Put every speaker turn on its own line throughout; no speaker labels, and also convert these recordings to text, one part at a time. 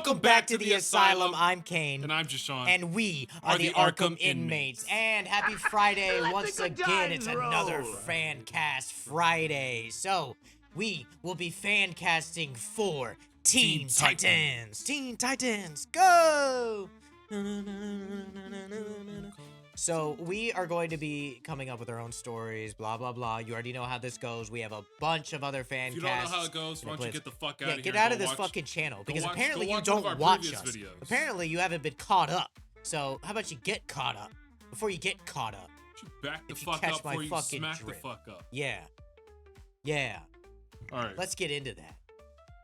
Welcome back to the Asylum. I'm Kane.
And I'm Jasean.
And we are the ARKHAM inmates. And happy Friday once again. It's another fan cast Friday. So we will be fan casting for Teen Titans. Teen Titans, go! So we are going to be coming up with our own stories, blah, blah, blah. You already know how this goes. We have a bunch of other fan casts.
If you don't know how it goes, why don't you get the fuck out of here?
Yeah, get out of this fucking channel. Because apparently you don't watch us.
Videos.
Apparently you haven't been caught up. So how about you get caught up before you get caught up?
You back the fuck up before you smack the fuck up.
Yeah. Yeah.
All right.
Let's get into that.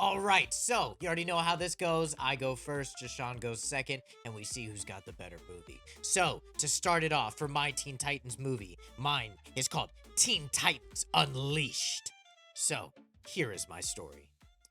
All right, so you already know how this goes. I go first, Jasean goes second, and we see who's got the better movie. So, to start it off for my Teen Titans movie, mine is called Teen Titans Unleashed. So, here is my story.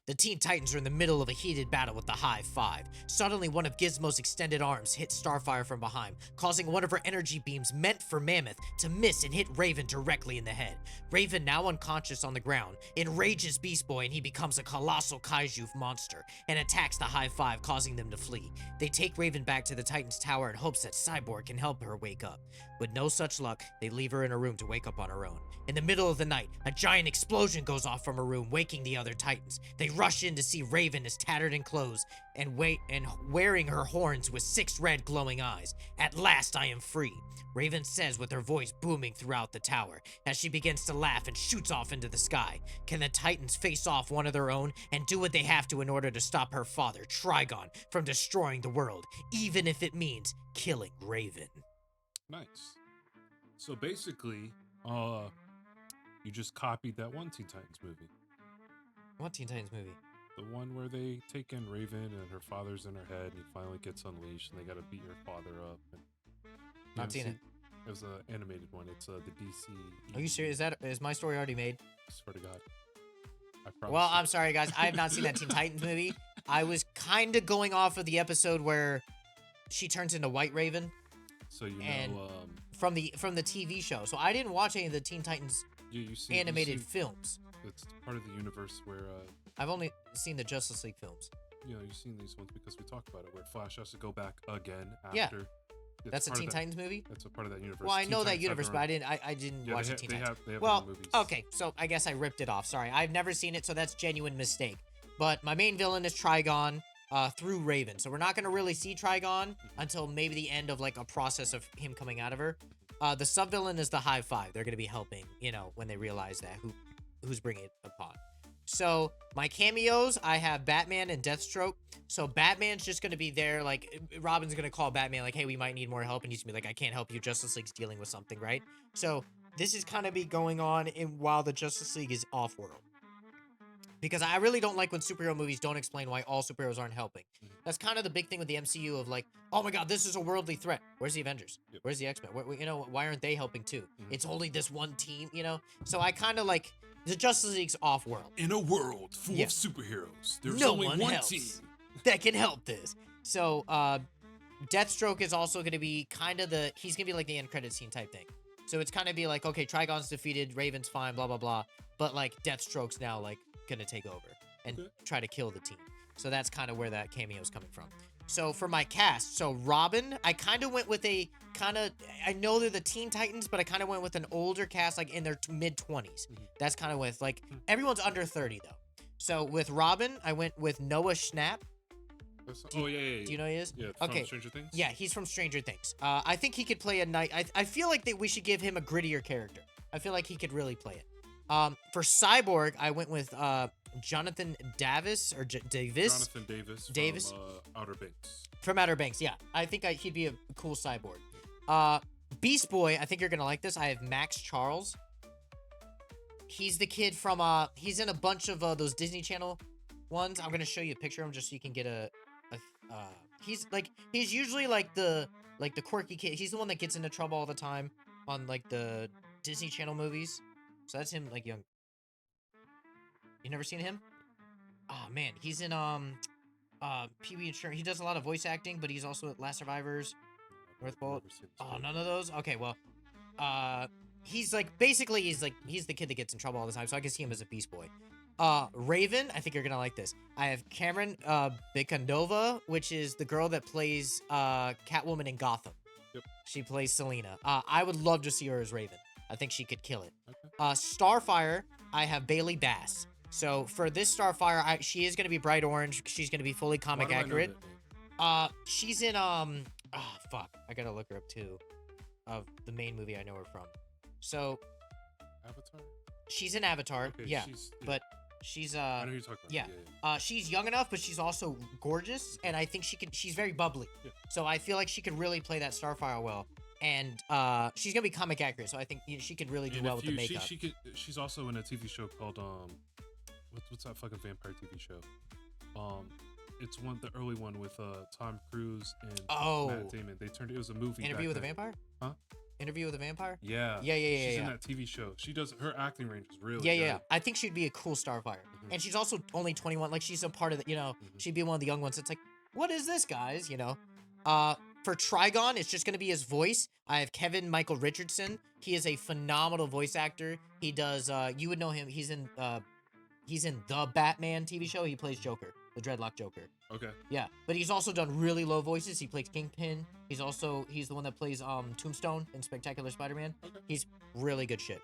The Teen Titans are in the middle of a heated battle with the High Five. Suddenly, one of Gizmo's extended arms hits Starfire from behind, causing one of her energy beams meant for Mammoth to miss and hit Raven directly in the head. Raven, now unconscious on the ground, enrages Beast Boy and he becomes a colossal kaiju monster and attacks the High Five, causing them to flee. They take Raven back to the Titans Tower in hopes that Cyborg can help her wake up. With no such luck, they leave her in a room to wake up on her own. In the middle of the night, a giant explosion goes off from her room, waking the other Titans. They rush in to see Raven is tattered in clothes and wearing her horns with 6 red glowing eyes. At last I am free, Raven says with her voice booming throughout the tower as she begins to laugh and shoots off into the sky. Can the Titans face off one of their own and do what they have to in order to stop her father, Trigon, from destroying the world, even if it means killing Raven?
Nice. So basically, you just copied that one Teen Titans movie.
What Teen Titans movie?
The one where they take in Raven and her father's in her head and he finally gets unleashed and they gotta beat her father up. And
Not seen it.
It was an animated one. It's the DC.
Are you serious? Is my story already made?
I swear to God. I promise.
Well, I'm sorry, guys. I have not seen that Teen Titans movie. I was kind of going off of the episode where she turns into White Raven.
So you
and
know,
from the TV show. So I didn't watch any of the Teen Titans animated films.
It's part of the universe where
I've only seen the Justice League films.
You know, you've seen these ones because we talked about it, where Flash has to go back again after.
Yeah. That's a Teen Titans movie?
That's a part of that universe.
Well, I know that universe, but I didn't watch the Teen Titans.
They have
well,
movies.
Okay, so I guess I ripped it off. Sorry, I've never seen it, so that's genuine mistake. But my main villain is Trigon through Raven. So we're not going to really see Trigon until maybe the end of like a process of him coming out of her. The sub-villain is the High Five. They're going to be helping, you know, when they realize that who's bringing it upon. So my cameos, I have Batman and Deathstroke. So Batman's just going to be there. Like, Robin's going to call Batman like, hey, we might need more help. And he's going to be like, I can't help you. Justice League's dealing with something, right? So this is kind of be going on while the Justice League is off-world. Because I really don't like when superhero movies don't explain why all superheroes aren't helping. That's kind of the big thing with the MCU of like, oh my god, this is a worldly threat. Where's the Avengers? Yep. Where's the X-Men? You know, why aren't they helping too? It's only this one team, you know? So I kind of like, the Justice League's off-world.
In a world full of superheroes, there's
no
only one team
that can help this. So, Deathstroke is also going to be kind of he's going to be like the end credit scene type thing. So it's kind of be like, okay, Trigon's defeated, Raven's fine, blah, blah, blah. But like, Deathstroke's now like going to take over and try to kill the team. So that's kind of where that cameo is coming from. So for my cast, so Robin, I kind of went with I know they're the Teen Titans, but I kind of went with an older cast, like in their mid-20s. That's kind of with, like, everyone's under 30, though. So with Robin, I went with Noah Schnapp.
Do you
know who he is?
Yeah,
okay.
From Stranger Things?
Yeah, he's from Stranger Things. I think he could play a knight. I feel like we should give him a grittier character. I feel like he could really play it. For Cyborg, I went with Jonathan Davis or Davis.
Jonathan Davis. From Outer Banks.
From Outer Banks, yeah. I think he'd be a cool cyborg. Beast Boy, I think you're gonna like this. I have Max Charles. He's the kid from he's in a bunch of those Disney Channel ones. I'm gonna show you a picture of him just so you can get he's usually like the quirky kid. He's the one that gets into trouble all the time on like the Disney Channel movies. So that's him, like, young. You never seen him? Oh man, he's in Pee-wee Insurance. He does a lot of voice acting, but he's also at Last Survivors, North Pole. Oh, none of those. Okay, well, he's like basically he's the kid that gets in trouble all the time. So I can see him as a Beast Boy. Raven, I think you're gonna like this. I have Cameron Bicandova, which is the girl that plays Catwoman in Gotham.
Yep.
She plays Selena. I would love to see her as Raven. I think she could kill it.
Okay.
Starfire, I have Bailey Bass. So for this Starfire, she is gonna be bright orange. She's gonna be fully comic
Why do I know
accurate.
that name?
She's in oh fuck, I gotta look her up too. Of the main movie I know her from. So
Avatar.
she's in Avatar,
Okay,
yeah.
she's,
But she's
I know who you're talking about.
yeah.
Yeah.
She's young enough, but she's also gorgeous, and I think she's very bubbly.
Yeah.
So I feel like she could really play that Starfire well. And she's gonna be comic accurate, so I think she could really do
And
well
if
with the makeup.
she's also in a TV show called what's that fucking vampire TV show? It's the early one with Tom Cruise and Matt Damon. It was a movie.
Interview with a
then.
Vampire?
Huh?
Interview with a Vampire?
Yeah.
Yeah.
She's in that TV show. Her acting range is really good.
Yeah. I think she'd be a cool Starfire. And she's also only 21. Like, she's a part of the, she'd be one of the young ones. It's like, what is this, guys? For Trigon, it's just going to be his voice. I have Kevin Michael Richardson. He is a phenomenal voice actor. He does, you would know him. He's in the Batman TV show. He plays Joker, the Dreadlock Joker.
Okay.
Yeah, but he's also done really low voices. He plays Kingpin. He's the one that plays Tombstone in Spectacular Spider-Man.
Okay.
He's really good shit.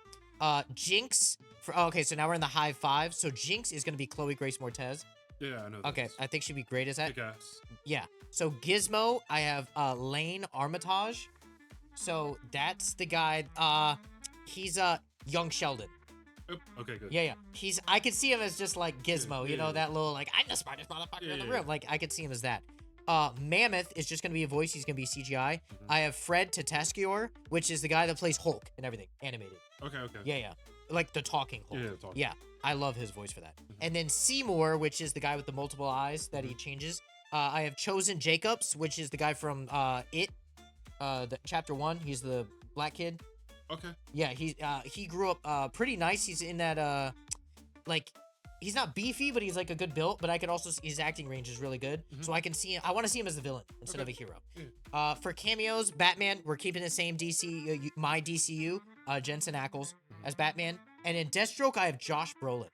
Jinx. Okay, so now we're in the high five. So Jinx is gonna be Chloe Grace Moretz.
Yeah, I know. That.
Okay, I think she'd be great as that.
Big ass.
Yeah. So Gizmo, I have Lane Armitage. So that's the guy. He's young Sheldon.
Oop, okay, good.
Yeah. I could see him as just like Gizmo,
Yeah.
that little like I'm the smartest motherfucker in the
Yeah.
room. Like I could see him as that. Mammoth is just gonna be a voice. He's gonna be CGI. I have Fred Tatasciore, which is the guy that plays Hulk and everything animated.
Okay.
Yeah. Like the talking Hulk.
Yeah, talking.
Yeah, I love his voice for that. And then Seymour, which is the guy with the multiple eyes that he changes. I have Chosen Jacobs, which is the guy from It, the chapter 1. He's the black kid.
Okay.
Yeah, he grew up pretty nice. He's in that like he's not beefy, but he's like a good build. But I could also see his acting range is really good, so I can see him. I want to see him as the villain instead of a hero.
Yeah.
For cameos, Batman, we're keeping the same DC, my DCU, Jensen Ackles as Batman, and in Deathstroke, I have Josh Brolin,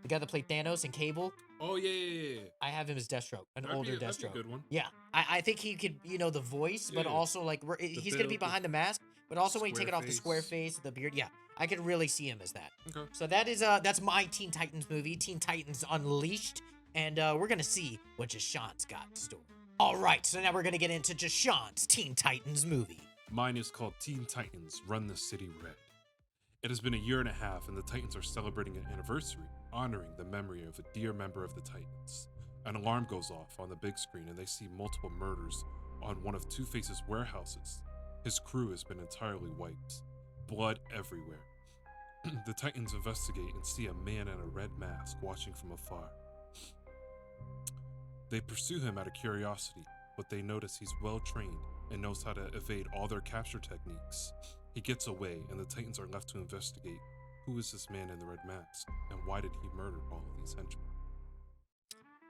the guy that played Thanos in Cable.
Oh yeah.
I have him as Deathstroke, older
That'd be
Deathstroke.
a good one.
Yeah, I think he could, the voice, but
Yeah.
also like he's gonna be
build,
behind the mask, but also when you take it
square
off the square
face.
face, the beard, yeah, I could really see him as that.
Okay.
So that is that's my Teen Titans movie, Teen Titans Unleashed, and we're gonna see what Jasean's got in store. All right, so now we're gonna get into Jasean's Teen Titans movie.
Mine is called Teen Titans Run the City Red. It has been a year and a half, and the Titans are celebrating an anniversary, honoring the memory of a dear member of the Titans. An alarm goes off on the big screen, and they see multiple murders on one of Two-Face's warehouses. His crew has been entirely wiped. Blood everywhere. The Titans investigate and see a man in a red mask watching from afar. They pursue him out of curiosity, but they notice he's well trained and knows how to evade all their capture techniques. He gets away, and the Titans are left to investigate who is this man in the red mask, and why did he murder all of these henchmen.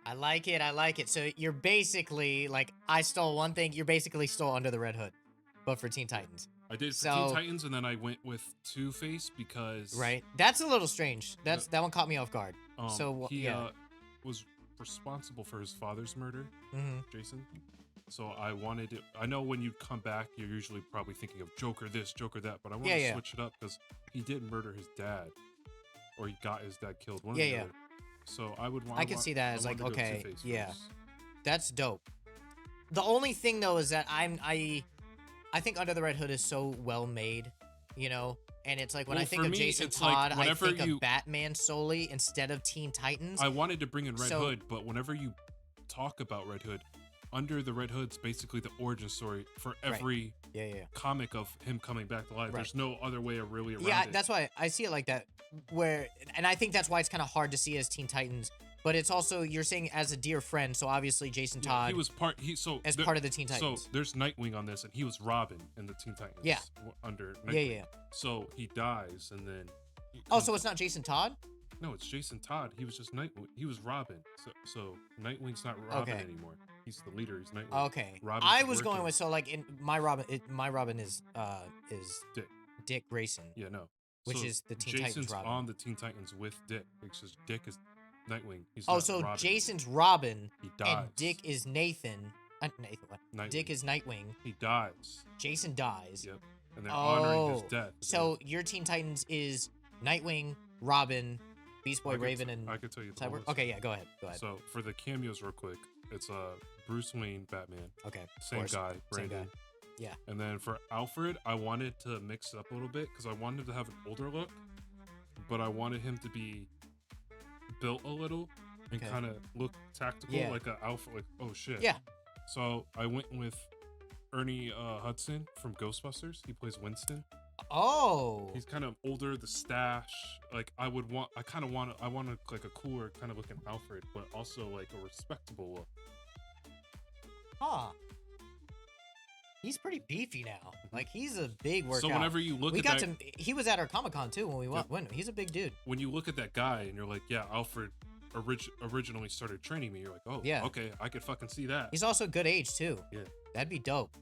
I like it. So you're basically like I stole one thing. You're basically stole Under the Red Hood, but for Teen Titans.
I did for
So-
Teen Titans, and then I went with Two-Face because
Right. That's a little strange. That one caught me off guard. So
he
yeah.
was responsible for his father's murder,
Mm-hmm.
Jason. So I wanted it. I know when you come back, you're usually probably thinking of Joker this, Joker that, but I want to
Yeah.
switch it up because he did murder his dad, or he got his dad killed. One or
Yeah,
the
yeah.
other. So I would want.
I can see that as like,
wanted to go
okay,
Two-Face
yeah.
first.
That's dope. The only thing though is that I think Under the Red Hood is so well made, and it's like when
Well,
I think
for
of
me,
Jason
it's like
Todd, I
whenever
think
you-
of Batman solely instead of Teen Titans.
I wanted to bring in Red
So-
Hood, but whenever you talk about Red Hood, Under the Red Hood's basically the origin story for every
Yeah.
comic of him coming back to life.
Right.
There's no other way of really around
Yeah,
it.
that's why I see it like that. And I think that's why it's kind of hard to see as Teen Titans. But it's also you're saying as a dear friend, so obviously Jason
Yeah,
Todd
he was part.
as part of the Teen Titans.
So there's Nightwing on this, and he was Robin in the Teen Titans.
Yeah.
Under Nightwing.
Yeah.
So he dies, and then.
Oh, so it's not Jason Todd?
No, it's Jason Todd. He was just Nightwing. He was Robin. So Nightwing's not Robin
Okay.
anymore. He's the leader. He's Nightwing.
Okay.
Robin's
I was
working.
going with so like in my Robin is
Dick.
Dick Grayson.
Yeah, no.
which
So
is the Teen
Jason's
Titans Robin.
on the Teen Titans with Dick. Because Dick is Nightwing. He's
Oh,
not
so
Robin.
Jason's Robin
He dies.
and Dick is Nathan. Nathan, what?
Nightwing.
Dick is Nightwing.
He dies.
Jason dies.
Yep. And they're honoring his death.
So your Teen Titans is Nightwing, Robin, Beast Boy, Raven, and
I could tell you the
Cyborg.
list.
Okay, yeah, go ahead. Go ahead.
So for the cameos, real quick, it's Bruce Wayne, Batman.
Okay.
Same guy, Brandon.
Yeah.
And then for Alfred, I wanted to mix it up a little bit because I wanted to have an older look, but I wanted him to be built a little and kind of look tactical, like a Alfred. Like, oh shit.
Yeah.
So I went with Ernie Hudson from Ghostbusters. He plays Winston.
Oh.
He's kind of older, the stash. Like I wanted like a cooler kind of looking Alfred, but also like a respectable look.
Huh. He's pretty beefy now. Like he's a big workout.
So whenever you look
he was at our Comic-Con too when we went. He's a big dude.
When you look at that guy and you're like, yeah, Alfred originally started training me. You're like, oh, yeah, okay, I could fucking see that.
He's also good age too.
Yeah.
That'd be dope.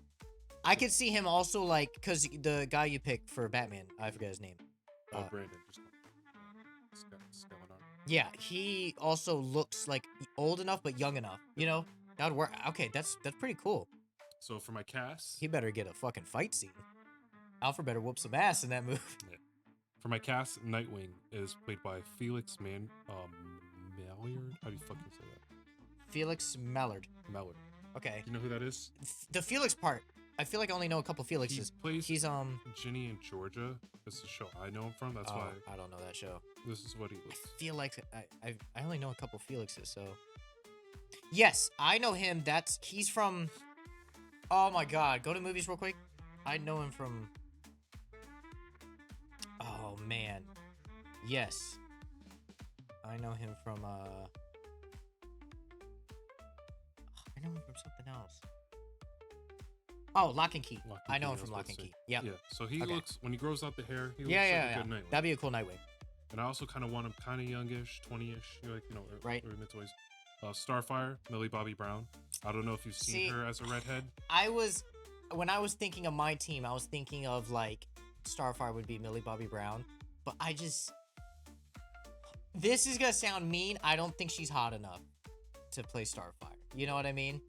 I could see him also like, cause the guy you picked for Batman, I forget his name.
Brandon. Just going on.
Yeah, he also looks like old enough but young enough. You know, that would work. Okay, that's pretty cool.
So for my cast,
he better get a fucking fight scene. Alfred better whoop some ass in that movie.
Yeah. For my cast, Nightwing is played by Felix Mallard. How do you fucking say that?
Felix Mallard.
Mallard.
Okay.
You know who that is?
The Felix part. I feel like I only know a couple Felixes.
He's
Ginny
in Georgia. This is the show I know him from. That's why
I don't know that show.
This is what he looks.
I feel like I only know a couple Felixes, so yes, I know him. He's from. Oh my god, go to movies real quick. I know him from. Oh man, yes, I know him from. I know him from something else. Oh, Lock and Key. I know him from Lock and Key. Yep.
Yeah. So he looks, when he grows out the hair, he looks
like
a good Nightwing.
That'd be a cool Nightwing.
And I also kind of want him kind of youngish, 20-ish, like,
right.
Or mid-20s. Starfire, Millie Bobby Brown. I don't know if you've seen her as a redhead.
When I was thinking of my team, I was thinking of like Starfire would be Millie Bobby Brown, but this is gonna sound mean. I don't think she's hot enough to play Starfire. You know what I mean?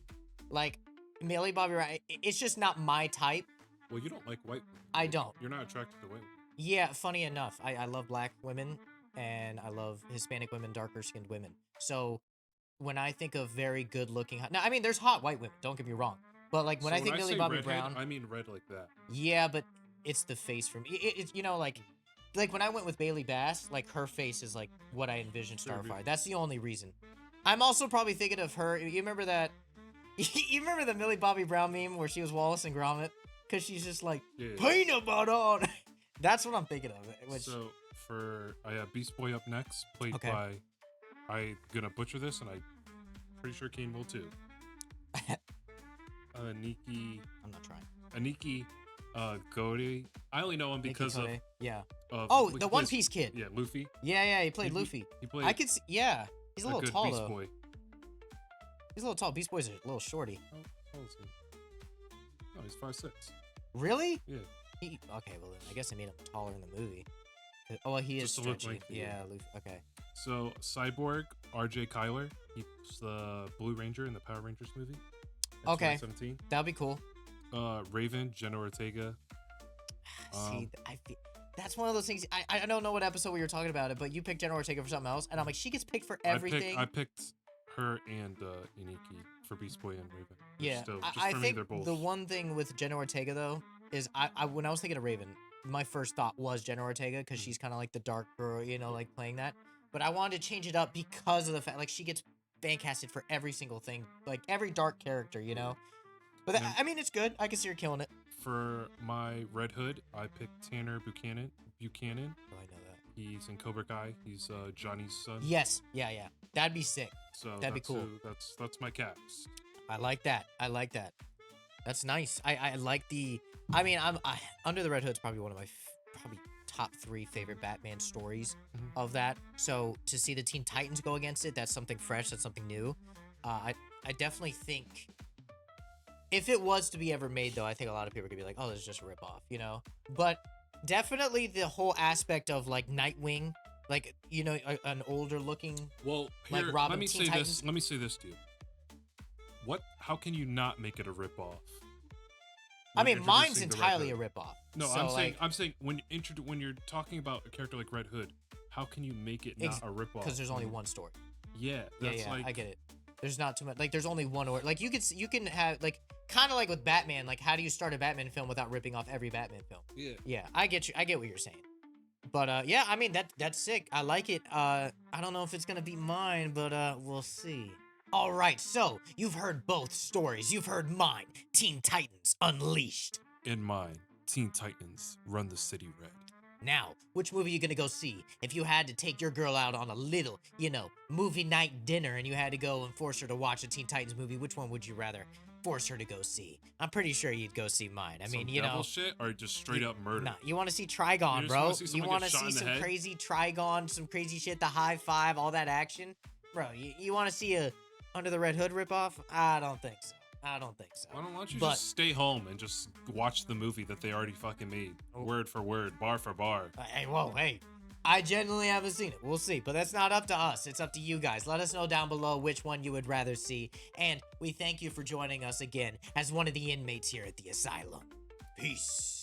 Like Millie Bobby Brown, it's just not my type.
Well, you don't like white women.
I don't.
You're not attracted to white women.
Yeah, funny enough, I love black women and I love Hispanic women, darker skinned women. So when I think of very good looking, now I mean there's hot white women. Don't get me wrong, but like when I think Millie Bobby Brown,
I mean red like that.
Yeah, but it's the face for me. It's like when I went with Bailey Bass, like her face is like what I envisioned Starfire. That's the only reason. I'm also probably thinking of her. You remember that? You remember the Millie Bobby Brown meme where she was Wallace and Gromit? Because she's just like, peanut butter on. That's what I'm thinking of.
So I have Beast Boy up next, played by, I'm gonna butcher this, and I'm pretty sure Kane will too. Aniki.
I'm not trying.
Aniki Gode. I only know him because of
the One Piece kid.
Yeah, Luffy.
Yeah, he played Luffy.
He played.
I could see. Yeah, he's a little tall
Beast
though.
Boy.
He's a little tall. Beast Boy's a little shorty.
How is he? No, he's 5'6".
Really?
Yeah.
Okay, well then I guess they made him taller in the movie. Oh, well, he is stretchy. Yeah, Luffy. Okay.
So Cyborg, R.J. Kyler. He's the Blue Ranger in the Power Rangers movie.
Okay.
2017.
That'd be cool.
Raven, Jenna Ortega.
See, that's one of those things. I don't know what episode we were talking about it, but you picked Jenna Ortega for something else, and I'm like, she gets picked for everything.
I picked her and Iniki for Beast Boy and Raven.
Yeah, I think the one thing with Jenna Ortega though is when I was thinking of Raven, my first thought was Jenna Ortega because she's kind of like the dark girl, like playing that. But I wanted to change it up because of the fact like she gets fan casted for every single thing, like every dark character, But I mean, it's good. I can see her killing it.
For my Red Hood, I picked Tanner Buchanan.
Oh, I know that.
He's in Cobra Kai. He's Johnny's son.
Yes. Yeah. That'd be sick.
So
that'd be cool.
That's my cast.
I like that. That's nice. I like the. I mean, Under the Red Hood's probably one of my probably top 3 favorite Batman stories of that. So to see the Teen Titans go against it, that's something fresh. That's something new. I definitely think if it was to be ever made, though, I think a lot of people are gonna be like, "Oh, this is just a ripoff," But definitely the whole aspect of like Nightwing, like you know, an older looking.
Well,
Like
here,
Robin
let me
Teen
say
Titans?
this. Let me say this to you. What? How can you not make it a ripoff?
I
when
mean, mine's
introducing the Red
entirely a
Hood?
ripoff.
No,
so,
I'm saying when you're talking about a character like Red Hood, how can you make it not a ripoff?
because there's only one story.
Yeah, that's
Yeah,
like
I get it. There's not too much. Like, there's only one or like you can have like kind of like with Batman. Like, how do you start a Batman film without ripping off every Batman film?
yeah.
Yeah, I get you. I get what you're saying. But yeah, I mean that's sick. I like it. I don't know if it's gonna be mine, but we'll see. All right, so you've heard both stories. You've heard mine, Teen Titans Unleashed.
In mine, Teen Titans Run the City Red.
Now, which movie are you gonna go see? If you had to take your girl out on a little, you know, movie night dinner and you had to go and force her to watch a Teen Titans movie, which one would you rather force her to go see? I'm pretty sure you'd go see mine. I mean,
Some
you
devil
know,
shit or just straight up murder.
nah, you want to see Trigon,
You just
bro.
wanna see
You
someone
want
get
to
shot
see
in the
some
head?
crazy Trigon, some crazy shit, the high five, all that action, bro. You want to see a Under the Red Hood ripoff? I don't think so. I don't think so.
Why don't you
But-
just stay home and just watch the movie that they already fucking made,
Oh.
word for word, bar for bar?
Hey, whoa, hey. I genuinely haven't seen it. We'll see. But that's not up to us. It's up to you guys. Let us know down below which one you would rather see. And we thank you for joining us again as one of the inmates here at the asylum. Peace.